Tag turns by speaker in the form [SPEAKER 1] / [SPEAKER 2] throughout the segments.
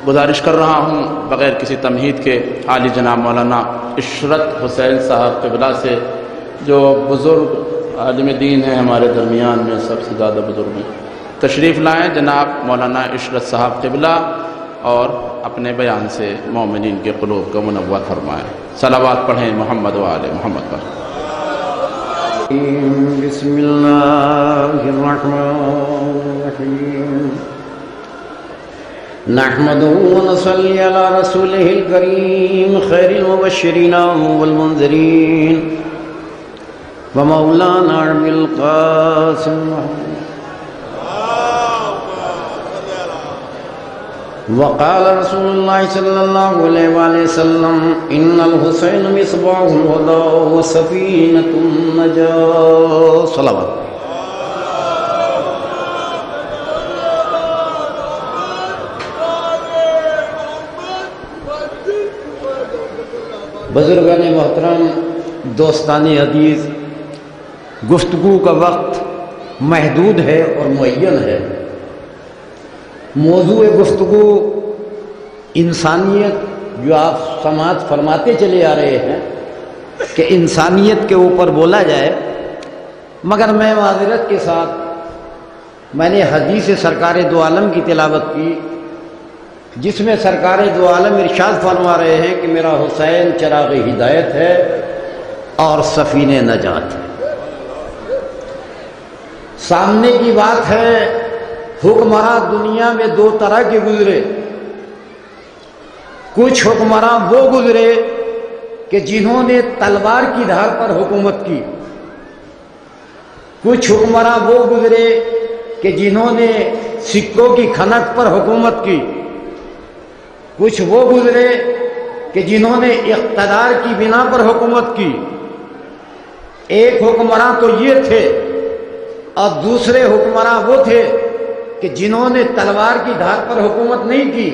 [SPEAKER 1] گزارش کر رہا ہوں بغیر کسی تمہید کے عالی جناب مولانا عشرت حسین صاحب قبلہ سے، جو بزرگ عالم دین ہیں ہمارے درمیان میں، سب سے زیادہ بزرگ ہیں، تشریف لائیں جناب مولانا عشرت صاحب قبلہ اور اپنے بیان سے مومنین کے قلوب کو منور فرمائیں۔ صلوات پڑھیں محمد و آل محمد پر۔
[SPEAKER 2] بسم اللہ الرحمن الرحیم، نحمده ونصلي على رسوله الكريم خير المبشرين والمنذرين ومولانا ابي القاسم وقال رسول الله صلى الله عليه وسلم ان الحسين مصباح الهدى وسفينة النجاة صلوات۔ بزرگان محترم، دوستان حدیث، گفتگو کا وقت محدود ہے اور معین ہے۔ موضوع گفتگو انسانیت، جو آپ سماعت فرماتے چلے آ رہے ہیں کہ انسانیت کے اوپر بولا جائے، مگر میں معذرت کے ساتھ میں نے حدیث سرکار دو عالم کی تلاوت کی، جس میں سرکار دو عالم ارشاد فرما رہے ہیں کہ میرا حسین چراغ ہدایت ہے اور سفینہ نجات ہے۔ سامنے کی بات ہے، حکمراں دنیا میں دو طرح کے گزرے۔ کچھ حکمراں وہ گزرے کہ جنہوں نے تلوار کی دھار پر حکومت کی، کچھ حکمراں وہ گزرے کہ جنہوں نے سکوں کی کھنک پر حکومت کی، کچھ وہ گزرے کہ جنہوں نے اقتدار کی بنا پر حکومت کی۔ ایک حکمراں تو یہ تھے، اور دوسرے حکمراں وہ تھے کہ جنہوں نے تلوار کی دھار پر حکومت نہیں کی،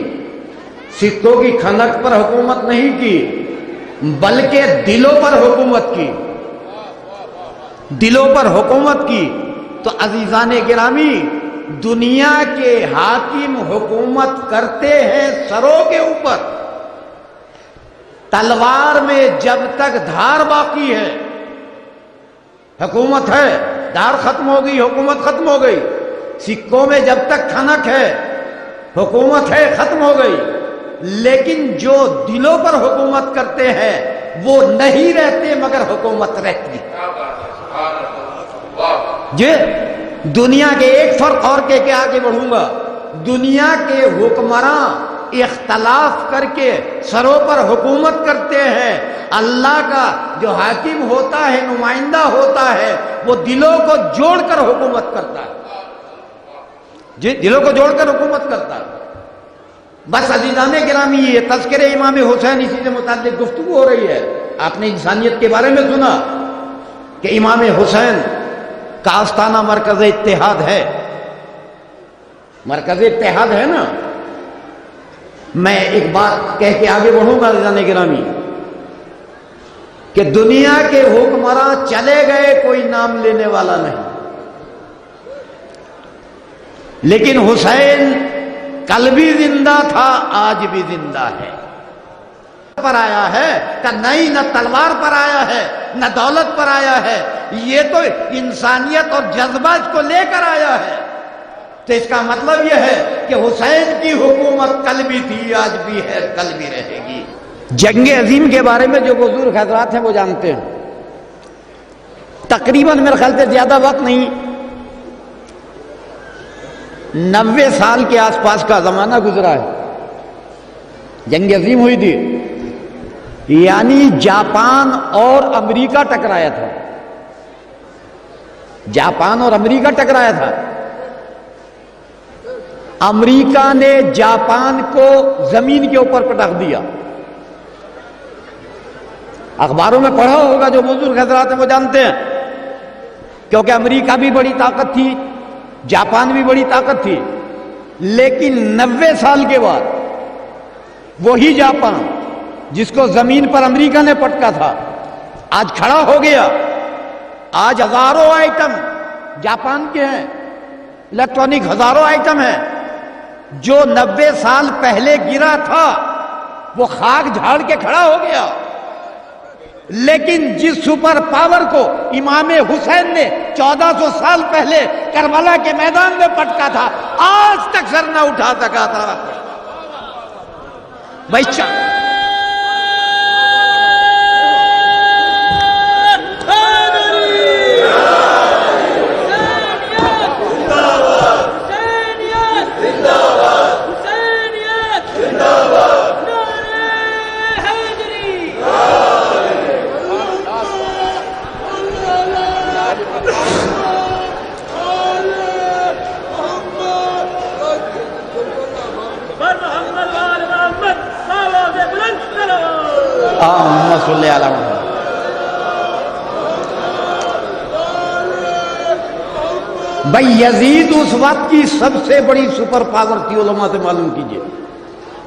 [SPEAKER 2] سکوں کی کھنک پر حکومت نہیں کی، بلکہ دلوں پر حکومت کی، دلوں پر حکومت کی۔ تو عزیزان گرامی، دنیا کے حاکم حکومت کرتے ہیں سروں کے اوپر، تلوار میں جب تک دھار باقی ہے حکومت ہے، دھار ختم ہو گئی حکومت ختم ہو گئی۔ سکوں میں جب تک کھنک ہے حکومت ہے، ختم ہو گئی۔ لیکن جو دلوں پر حکومت کرتے ہیں وہ نہیں رہتے مگر حکومت رہتی ہے۔ جی دنیا کے ایک فرق اور کہہ کے آگے بڑھوں گا، دنیا کے حکمراں اختلاف کر کے سروں پر حکومت کرتے ہیں، اللہ کا جو حاکم ہوتا ہے، نمائندہ ہوتا ہے، وہ دلوں کو جوڑ کر حکومت کرتا ہے۔ جی دلوں کو جوڑ کر حکومت کرتا ہے۔ بس عزیزان گرامی، یہ تذکرہ امام حسین، اسی سے متعلق گفتگو ہو رہی ہے۔ آپ نے انسانیت کے بارے میں سنا کہ امام حسین کا آستانہ مرکز اتحاد ہے، مرکز اتحاد ہے نا۔ میں ایک بات کہہ کے آگے بڑھوں گا عزیزان گرامی، کہ دنیا کے حکمراں چلے گئے، کوئی نام لینے والا نہیں، لیکن حسین کل بھی زندہ تھا، آج بھی زندہ ہے۔ پر آیا ہے کہ نہیں، نہ تلوار پر آیا ہے، نہ دولت پر آیا ہے، یہ تو انسانیت اور جذبات کو لے کر آیا ہے۔ تو اس کا مطلب یہ ہے کہ حسین کی حکومت کل بھی تھی، آج بھی ہے، کل بھی رہے گی۔ جنگ عظیم کے بارے میں جو بزرگ حضرات ہیں وہ جانتے ہیں، تقریباً میرے خیال سے زیادہ وقت نہیں، 90 سال کے آس پاس کا زمانہ گزرا ہے، جنگ عظیم ہوئی تھی، یعنی جاپان اور امریکہ ٹکرایا تھا، جاپان اور امریکہ ٹکرایا تھا۔ امریکہ نے جاپان کو زمین کے اوپر پٹخ دیا۔ اخباروں میں پڑھا ہوگا، جو بزرگ حضرات ہیں وہ جانتے ہیں، کیونکہ امریکہ بھی بڑی طاقت تھی، جاپان بھی بڑی طاقت تھی، لیکن 90 سال کے بعد وہی جاپان جس کو زمین پر امریکہ نے پٹکا تھا، آج کھڑا ہو گیا۔ آج ہزاروں آئٹم جاپان کے ہیں، الیکٹرانک ہزاروں آئٹم ہیں، جو 90 سال پہلے گرا تھا وہ خاک جھاڑ کے کھڑا ہو گیا، لیکن جس سپر پاور کو امام حسین نے 1400 سال پہلے کربلا کے میدان میں پٹکا تھا، آج تک سر نہ اٹھا سکا تھا بھائی۔ محمد صلی اللہ علیہ وسلم۔ بھائی یزید اس وقت کی سب سے بڑی سپر پاور تھی، علماء سے معلوم کیجئے۔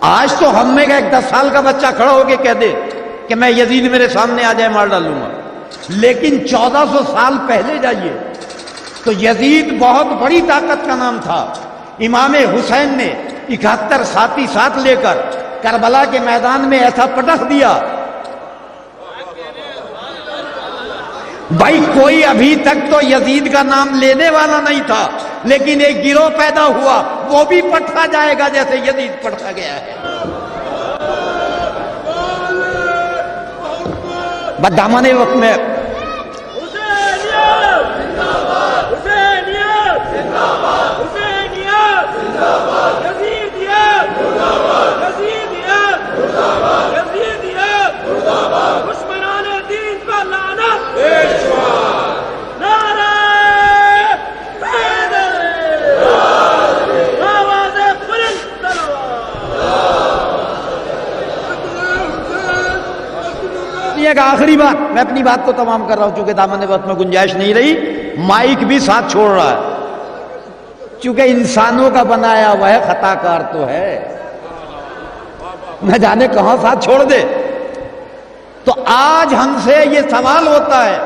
[SPEAKER 2] آج تو ہم میں کا ایک 10 سال کا بچہ کھڑا ہو کے کہہ دے کہ میں یزید میرے سامنے آ جائے مار ڈالوں گا، لیکن 1400 سال پہلے جائیے تو یزید بہت بڑی طاقت کا نام تھا۔ امام حسین نے 71 ساتھی ساتھ لے کر کربلا کے میدان میں ایسا پٹخ دیا، بھائی کوئی ابھی تک تو یزید کا نام لینے والا نہیں تھا، لیکن ایک گروہ پیدا ہوا، وہ بھی پٹھا جائے گا جیسے یزید پٹھا گیا ہے۔ بدامانے وقت میں آخری بات، میں اپنی بات کو تمام کر رہا ہوں چونکہ دامن وقت میں گنجائش نہیں رہی، مائک بھی ساتھ چھوڑ رہا ہے، چونکہ انسانوں کا بنایا ہوا ہے، خطا کار تو ہے، نہ جانے کہاں ساتھ چھوڑ دے۔ تو آج ہم سے یہ سوال ہوتا ہے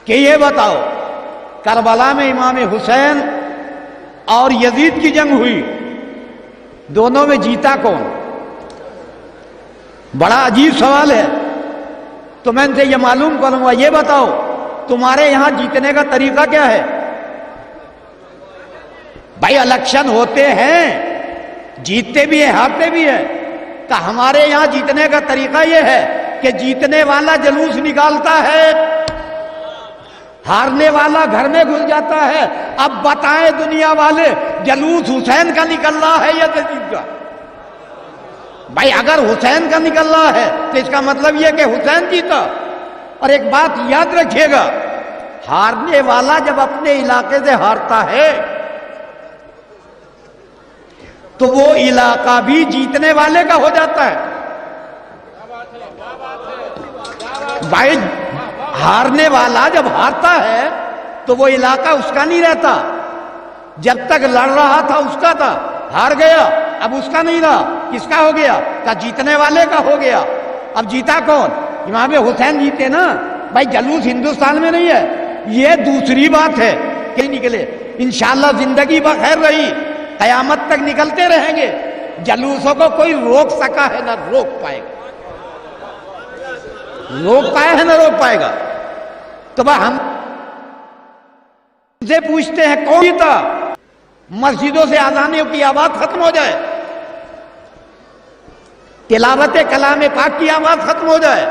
[SPEAKER 2] کہ یہ بتاؤ کربلا میں امام حسین اور یزید کی جنگ ہوئی، دونوں میں جیتا کون؟ بڑا عجیب سوال ہے، تو میں ان سے یہ معلوم کروں گا، یہ بتاؤ تمہارے یہاں جیتنے کا طریقہ کیا ہے؟ بھائی الیکشن ہوتے ہیں، جیتتے بھی ہیں ہارتے بھی ہیں، کہ ہمارے یہاں جیتنے کا طریقہ یہ ہے کہ جیتنے والا جلوس نکالتا ہے، ہارنے والا گھر میں گھس جاتا ہے۔ اب بتائیں دنیا والے، جلوس حسین کا نکل رہا ہے یا یزید کا؟ بھائی اگر حسین کا نکل رہا ہے تو اس کا مطلب یہ کہ حسین جیتا۔ اور ایک بات یاد رکھیے گا، ہارنے والا جب اپنے علاقے سے ہارتا ہے تو وہ علاقہ بھی جیتنے والے کا ہو جاتا ہے۔ بھائی ہارنے والا جب ہارتا ہے تو وہ علاقہ اس کا نہیں رہتا، جب تک لڑ رہا تھا اس کا تھا، ہار گیا اب اس کا نہیں رہا، کس کا ہو گیا؟ کہ جیتنے والے کا ہو گیا۔ اب جیتا کون؟ امام حسین جیتے نا۔ بھائی جلوس ہندوستان میں نہیں ہے، یہ دوسری بات ہے کہ نکلے، انشاءاللہ زندگی بخیر رہی، قیامت تک نکلتے رہیں گے، جلوسوں کو کوئی روک سکا ہے نہ روک پائے گا، روک پائے ہے نہ روک پائے گا۔ تو بھائی ہم سے پوچھتے ہیں کون جیتا؟ مسجدوں سے اذانوں کی آواز ختم ہو جائے، تلاوت کلام پاک کی آواز ختم ہو جائے،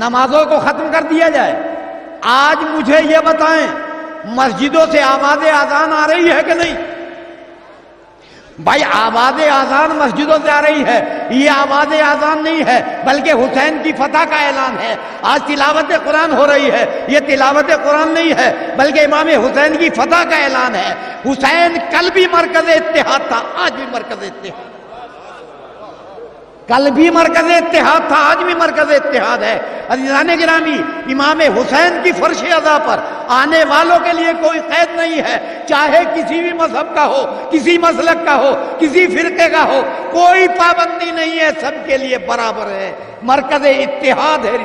[SPEAKER 2] نمازوں کو ختم کر دیا جائے۔ آج مجھے یہ بتائیں مسجدوں سے آواز اذان آ رہی ہے کہ نہیں؟ بھائی آواز اذان مسجدوں سے آ رہی ہے، یہ آواز اذان نہیں ہے بلکہ حسین کی فتح کا اعلان ہے۔ آج تلاوت قرآن ہو رہی ہے، یہ تلاوت قرآن نہیں ہے بلکہ امام حسین کی فتح کا اعلان ہے۔ حسین کل بھی مرکز اتحاد تھا، آج بھی مرکز اتحاد، کل بھی مرکز اتحاد تھا، آج بھی مرکز اتحاد ہے۔ عزیزان گرامی، امام حسین کی فرش ادا پر آنے والوں کے لیے کوئی قید نہیں ہے، چاہے کسی بھی مذہب کا ہو، کسی مسلک کا ہو، کسی فرقے کا ہو، کوئی پابندی نہیں ہے، سب کے لیے برابر ہے، مرکز اتحاد ہے۔